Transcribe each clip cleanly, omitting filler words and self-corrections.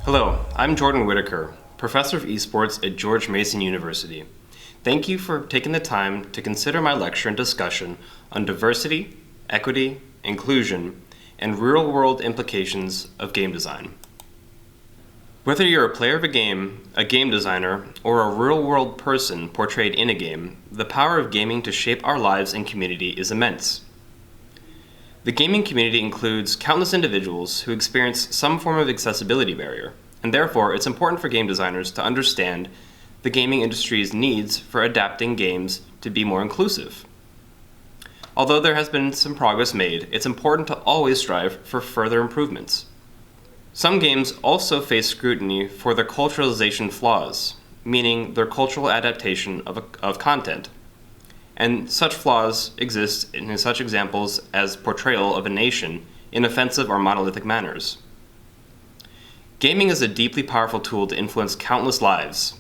Hello, I'm Jordan Whitaker, Professor of Esports at George Mason University. Thank you for taking the time to consider my lecture and discussion on diversity, equity, inclusion, and real-world implications of game design. Whether you're a player of a game designer, or a real-world person portrayed in a game, the power of gaming to shape our lives and community is immense. The gaming community includes countless individuals who experience some form of accessibility barrier, and therefore it's important for game designers to understand the gaming industry's needs for adapting games to be more inclusive. Although there has been some progress made, it's important to always strive for further improvements. Some games also face scrutiny for their culturalization flaws, meaning their cultural adaptation of content. And such flaws exist in such examples as portrayal of a nation in offensive or monolithic manners. Gaming is a deeply powerful tool to influence countless lives.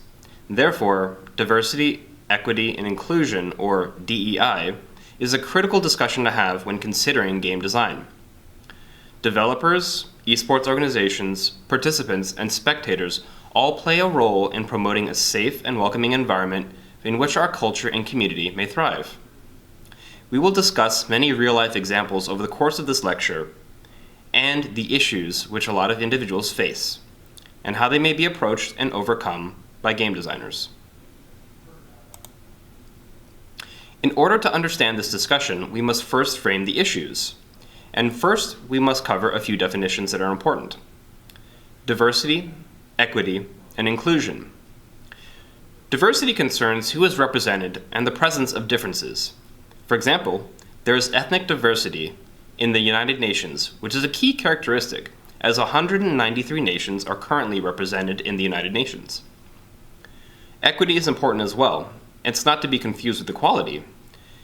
Therefore, diversity, equity, and inclusion, or DEI, is a critical discussion to have when considering game design. Developers, esports organizations, participants, and spectators all play a role in promoting a safe and welcoming environment in which our culture and community may thrive. We will discuss many real-life examples over the course of this lecture and the issues which a lot of individuals face, and how they may be approached and overcome by game designers. In order to understand this discussion, we must first frame the issues. And first, we must cover a few definitions that are important: diversity, equity, and inclusion. Diversity concerns who is represented and the presence of differences. For example, there is ethnic diversity in the United Nations, which is a key characteristic, as 193 nations are currently represented in the United Nations. Equity is important as well. It's not to be confused with equality.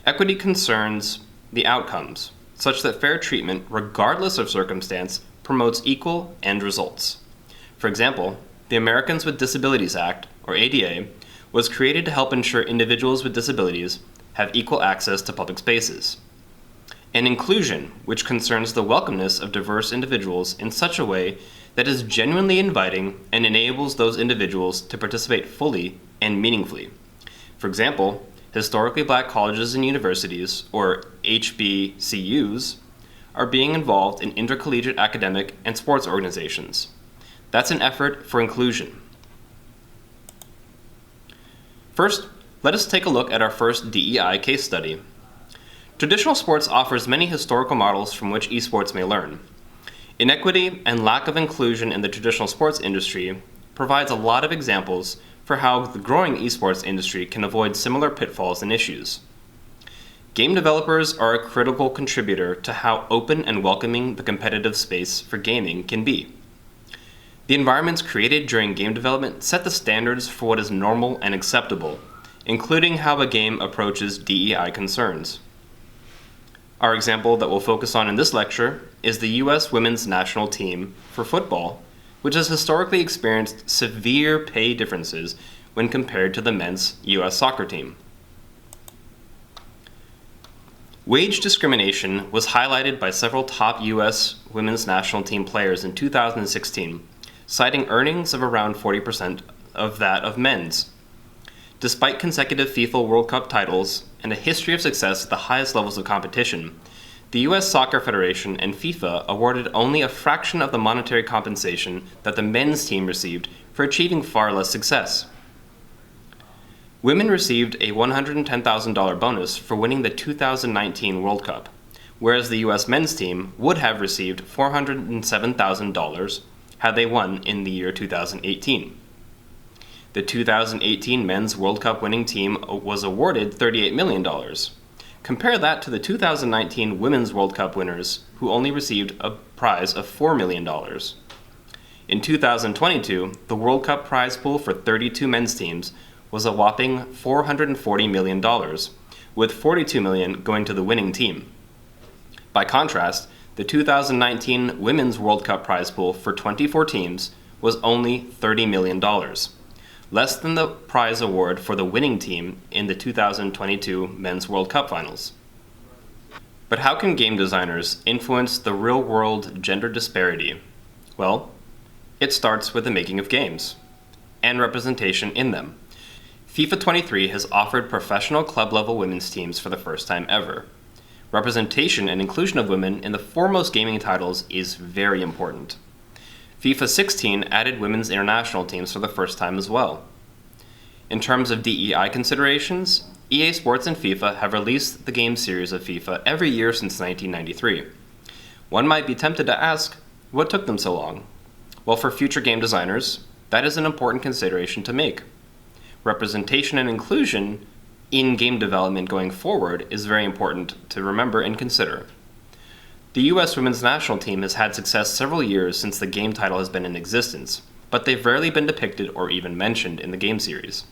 Equity concerns the outcomes, such that fair treatment, regardless of circumstance, promotes equal end results. For example, the Americans with Disabilities Act, or ADA, was created to help ensure individuals with disabilities have equal access to public spaces. And inclusion, which concerns the welcomeness of diverse individuals in such a way that is genuinely inviting and enables those individuals to participate fully and meaningfully. For example, historically black colleges and universities, or HBCUs, are being involved in intercollegiate academic and sports organizations. That's an effort for inclusion. First, let us take a look at our first DEI case study. Traditional sports offers many historical models from which esports may learn. Inequity and lack of inclusion in the traditional sports industry provides a lot of examples for how the growing esports industry can avoid similar pitfalls and issues. Game developers are a critical contributor to how open and welcoming the competitive space for gaming can be. The environments created during game development set the standards for what is normal and acceptable, including how a game approaches DEI concerns. Our example that we'll focus on in this lecture is the U.S. women's national team for football, which has historically experienced severe pay differences when compared to the men's U.S. soccer team. Wage discrimination was highlighted by several top U.S. women's national team players in 2016, citing earnings of around 40% of that of men's. Despite consecutive FIFA World Cup titles and a history of success at the highest levels of competition, the U.S. Soccer Federation and FIFA awarded only a fraction of the monetary compensation that the men's team received for achieving far less success. Women received a $110,000 bonus for winning the 2019 World Cup, whereas the U.S. men's team would have received $407,000 had they won in the year 2018. The 2018 Men's World Cup winning team was awarded $38 million. Compare that to the 2019 Women's World Cup winners, who only received a prize of $4 million. In 2022, the World Cup prize pool for 32 men's teams was a whopping $440 million, with $42 million going to the winning team. By contrast, the 2019 Women's World Cup prize pool for 24 teams was only $30 million, less than the prize award for the winning team in the 2022 Men's World Cup Finals. But how can game designers influence the real-world gender disparity? Well, It starts with the making of games and representation in them. FIFA 23 has offered professional club-level women's teams for the first time ever. Representation and inclusion of women in the foremost gaming titles is very important. FIFA 16 added women's international teams for the first time as well. In terms of DEI considerations, EA Sports and FIFA have released the game series of FIFA every year since 1993. One might be tempted to ask, what took them so long? Well, for future game designers, that is an important consideration to make. Representation and inclusion in game development going forward is very important to remember and consider. The US women's national team has had success several years since the game title has been in existence, but they've rarely been depicted or even mentioned in the game series.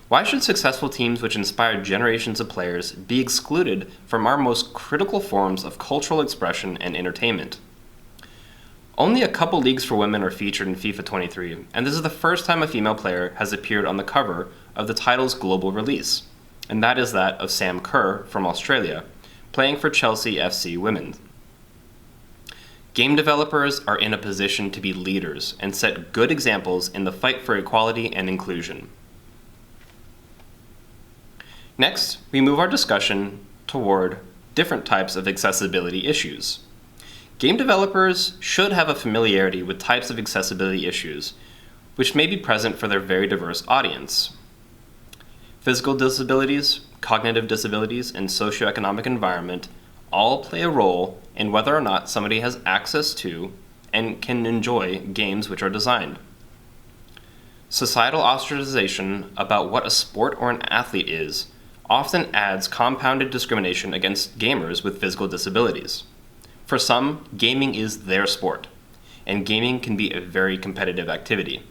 Why should successful teams which inspire generations of players be excluded from our most critical forms of cultural expression and entertainment? Only a couple leagues for women are featured in FIFA 23, and this is the first time a female player has appeared on the cover of the title's global release, and that is that of Sam Kerr from Australia, playing for Chelsea FC Women. Game developers are in a position to be leaders and set good examples in the fight for equality and inclusion. Next, we move our discussion toward different types of accessibility issues. Game developers should have a familiarity with types of accessibility issues, which may be present for their very diverse audience. Physical disabilities, cognitive disabilities, and socioeconomic environment all play a role in whether or not somebody has access to and can enjoy games which are designed. Societal ostracization about what a sport or an athlete is often adds compounded discrimination against gamers with physical disabilities. For some, gaming is their sport, and gaming can be a very competitive activity.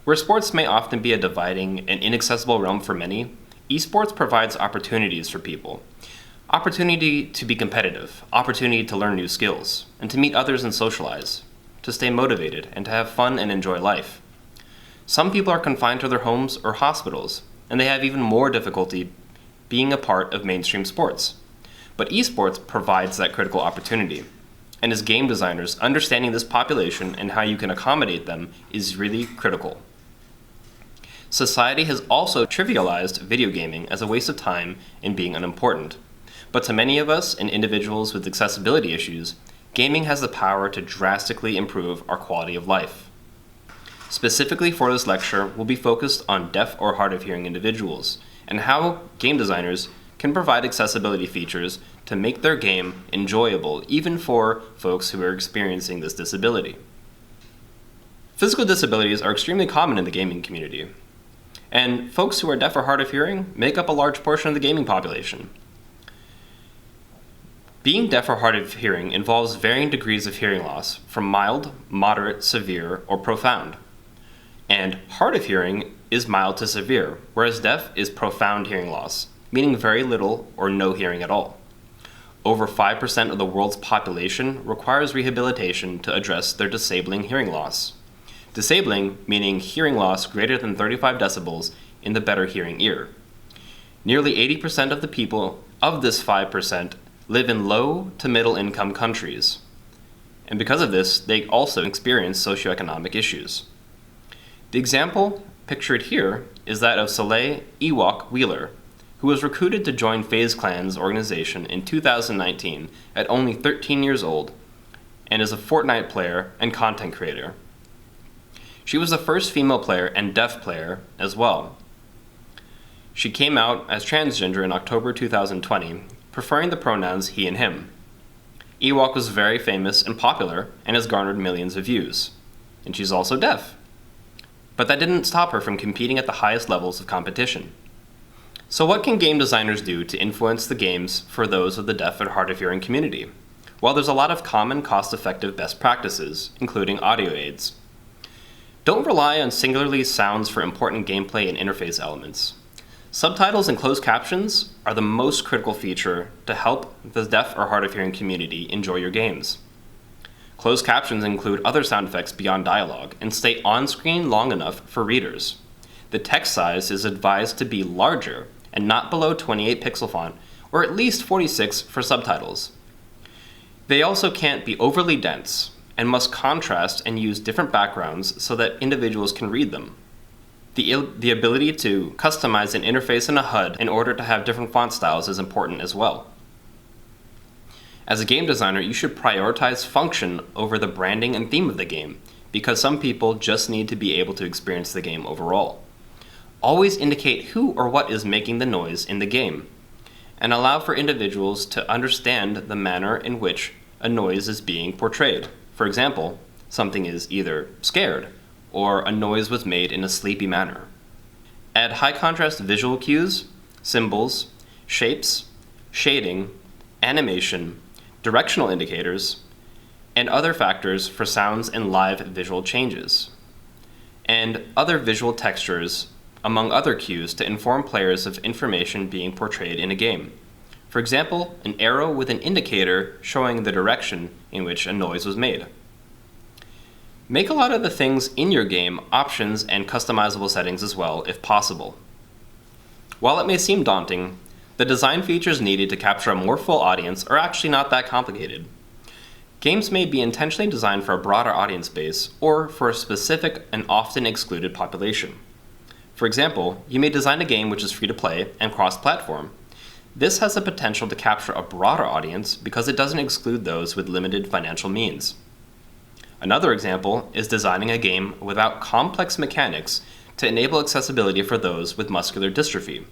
Where sports may often be a dividing and inaccessible realm for many, esports provides opportunities for people. Opportunity to be competitive, opportunity to learn new skills, and to meet others and socialize, to stay motivated, and to have fun and enjoy life. Some people are confined to their homes or hospitals, and they have even more difficulty being a part of mainstream sports. But esports provides that critical opportunity. And as game designers, understanding this population and how you can accommodate them is really critical. Society has also trivialized video gaming as a waste of time and being unimportant. But to many of us and individuals with accessibility issues, gaming has the power to drastically improve our quality of life. Specifically for this lecture, we'll be focused on deaf or hard of hearing individuals and how game designers can provide accessibility features to make their game enjoyable, even for folks who are experiencing this disability. Physical disabilities are extremely common in the gaming community, and folks who are deaf or hard of hearing make up a large portion of the gaming population. Being deaf or hard of hearing involves varying degrees of hearing loss, from mild, moderate, severe, or profound. And hard of hearing is mild to severe, whereas deaf is profound hearing loss, meaning very little or no hearing at all. Over 5% of the world's population requires rehabilitation to address their disabling hearing loss. Disabling meaning hearing loss greater than 35 decibels in the better hearing ear. Nearly 80% of the people of this 5% live in low to middle income countries. And because of this, they also experience socioeconomic issues. The example pictured here is that of Soleil Ewok Wheeler, who was recruited to join FaZe Clan's organization in 2019 at only 13 years old, and is a Fortnite player and content creator. She was the first female player and deaf player as well. She came out as transgender in October 2020, preferring the pronouns he and him. Ewok was very famous and popular and has garnered millions of views. And she's also deaf. But that didn't stop her from competing at the highest levels of competition. So what can game designers do to influence the games for those of the deaf and hard of hearing community? Well, there's a lot of common cost-effective best practices, including audio aids. Don't rely on singularly sounds for important gameplay and interface elements. Subtitles and closed captions are the most critical feature to help the deaf or hard of hearing community enjoy your games. Closed captions include other sound effects beyond dialogue and stay on screen long enough for readers. The text size is advised to be larger and not below 28 pixel font, or at least 46 for subtitles. They also can't be overly dense, and must contrast and use different backgrounds so that individuals can read them. The ability to customize an interface in a HUD in order to have different font styles is important as well. As a game designer, you should prioritize function over the branding and theme of the game, because some people just need to be able to experience the game overall. Always indicate who or what is making the noise in the game, and allow for individuals to understand the manner in which a noise is being portrayed. For example, something is either scared, or a noise was made in a sleepy manner. Add high contrast visual cues, symbols, shapes, shading, animation, directional indicators, and other factors for sounds and live visual changes, and other visual textures, among other cues to inform players of information being portrayed in a game. For example, an arrow with an indicator showing the direction in which a noise was made. Make a lot of the things in your game options and customizable settings as well, if possible. While it may seem daunting, the design features needed to capture a more full audience are actually not that complicated. Games may be intentionally designed for a broader audience base or for a specific and often excluded population. For example, you may design a game which is free to play and cross-platform. This has the potential to capture a broader audience because it doesn't exclude those with limited financial means. Another example is designing a game without complex mechanics to enable accessibility for those with muscular dystrophy.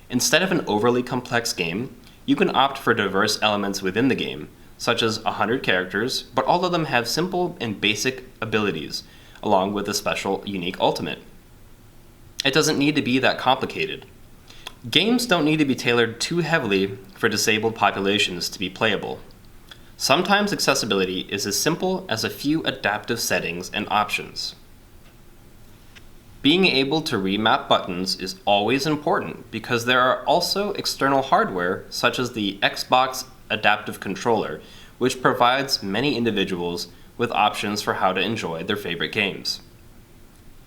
Instead of an overly complex game, you can opt for diverse elements within the game, such as 100 characters, but all of them have simple and basic abilities, along with a special, unique ultimate. It doesn't need to be that complicated. Games don't need to be tailored too heavily for disabled populations to be playable. Sometimes accessibility is as simple as a few adaptive settings and options. Being able to remap buttons is always important because there are also external hardware such as the Xbox Adaptive Controller, which provides many individuals with options for how to enjoy their favorite games.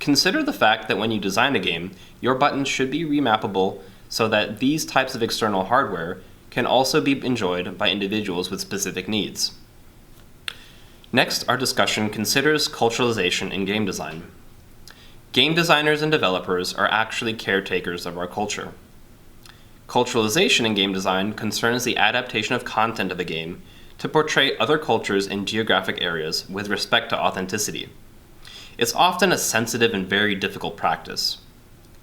Consider the fact that when you design a game, your buttons should be remappable so that these types of external hardware can also be enjoyed by individuals with specific needs. Next, our discussion considers culturalization in game design. Game designers and developers are actually caretakers of our culture. Culturalization in game design concerns the adaptation of content of a game to portray other cultures in geographic areas with respect to authenticity. It's often a sensitive and very difficult practice.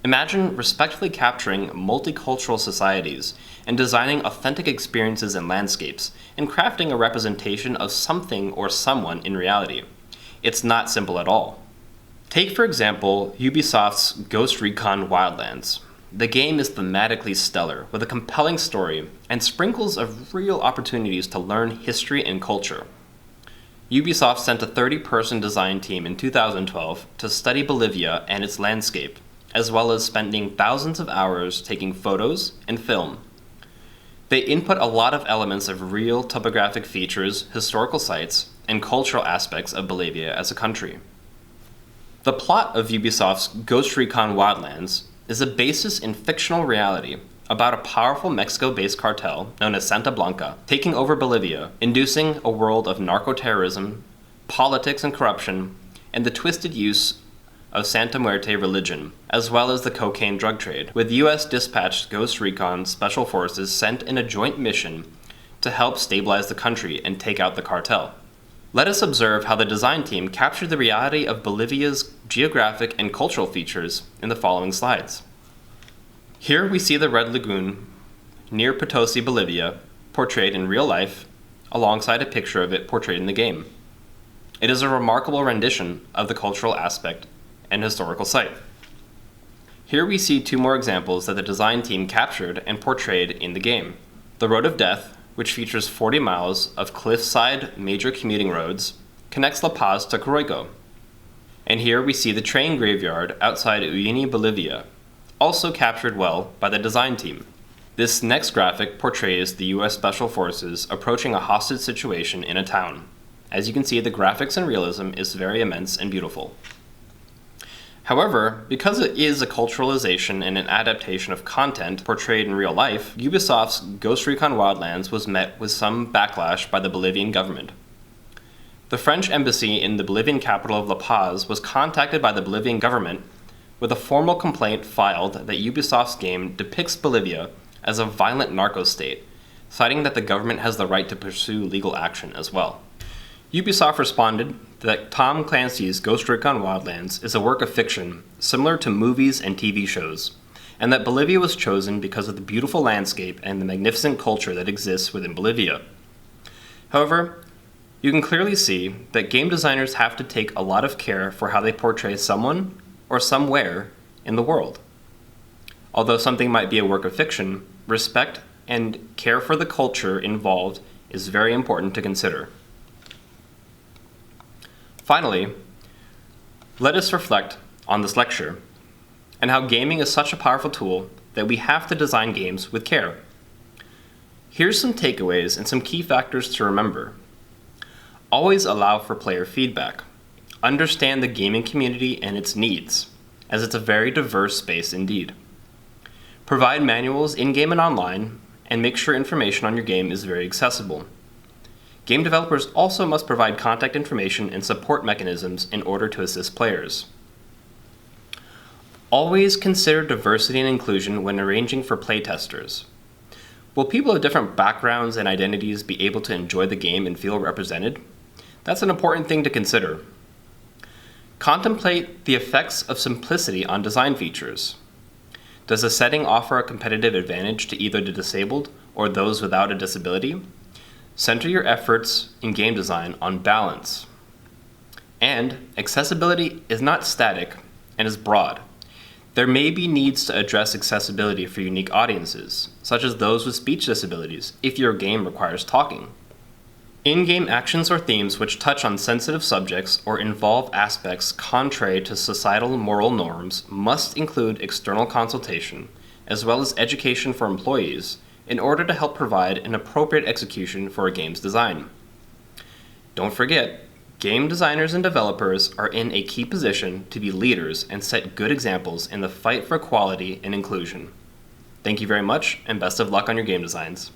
Imagine respectfully capturing multicultural societies and designing authentic experiences and landscapes and crafting a representation of something or someone in reality. It's not simple at all. Take, for example, Ubisoft's Ghost Recon Wildlands. The game is thematically stellar, with a compelling story and sprinkles of real opportunities to learn history and culture. Ubisoft sent a 30-person design team in 2012 to study Bolivia and its landscape, as well as spending thousands of hours taking photos and film. They input a lot of elements of real topographic features, historical sites, and cultural aspects of Bolivia as a country. The plot of Ubisoft's Ghost Recon Wildlands is a basis in fictional reality about a powerful Mexico-based cartel known as Santa Blanca taking over Bolivia, inducing a world of narco-terrorism, politics and corruption, and the twisted use of Santa Muerte religion, as well as the cocaine drug trade, with U.S. dispatched Ghost Recon Special Forces sent in a joint mission to help stabilize the country and take out the cartel. Let us observe how the design team captured the reality of Bolivia's geographic and cultural features in the following slides. Here we see the Red Lagoon near Potosi, Bolivia, portrayed in real life, alongside a picture of it portrayed in the game. It is a remarkable rendition of the cultural aspect and historical site. Here we see two more examples that the design team captured and portrayed in the game. The Road of Death, which features 40 miles of cliffside major commuting roads, connects La Paz to Coroico. And here we see the train graveyard outside Uyuni, Bolivia, also captured well by the design team. This next graphic portrays the U.S. Special Forces approaching a hostage situation in a town. As you can see, the graphics and realism is very immense and beautiful. However, because it is a culturalization and an adaptation of content portrayed in real life, Ubisoft's Ghost Recon Wildlands was met with some backlash by the Bolivian government. The French embassy in the Bolivian capital of La Paz was contacted by the Bolivian government with a formal complaint filed that Ubisoft's game depicts Bolivia as a violent narco state, citing that the government has the right to pursue legal action as well. Ubisoft responded that Tom Clancy's Ghost Recon Wildlands is a work of fiction similar to movies and TV shows, and that Bolivia was chosen because of the beautiful landscape and the magnificent culture that exists within Bolivia. However, you can clearly see that game designers have to take a lot of care for how they portray someone or somewhere in the world. Although something might be a work of fiction, respect and care for the culture involved is very important to consider. Finally, let us reflect on this lecture and how gaming is such a powerful tool that we have to design games with care. Here's some takeaways and some key factors to remember. Always allow for player feedback. Understand the gaming community and its needs, as it's a very diverse space indeed. Provide manuals in-game and online, and make sure information on your game is very accessible. Game developers also must provide contact information and support mechanisms in order to assist players. Always consider diversity and inclusion when arranging for playtesters. Will people of different backgrounds and identities be able to enjoy the game and feel represented? That's an important thing to consider. Contemplate the effects of simplicity on design features. Does a setting offer a competitive advantage to either the disabled or those without a disability? Center your efforts in game design on balance. And accessibility is not static and is broad. There may be needs to address accessibility for unique audiences, such as those with speech disabilities, if your game requires talking. In-game actions or themes which touch on sensitive subjects or involve aspects contrary to societal moral norms must include external consultation, as well as education for employees, in order to help provide an appropriate execution for a game's design. Don't forget, game designers and developers are in a key position to be leaders and set good examples in the fight for equality and inclusion. Thank you very much, and best of luck on your game designs.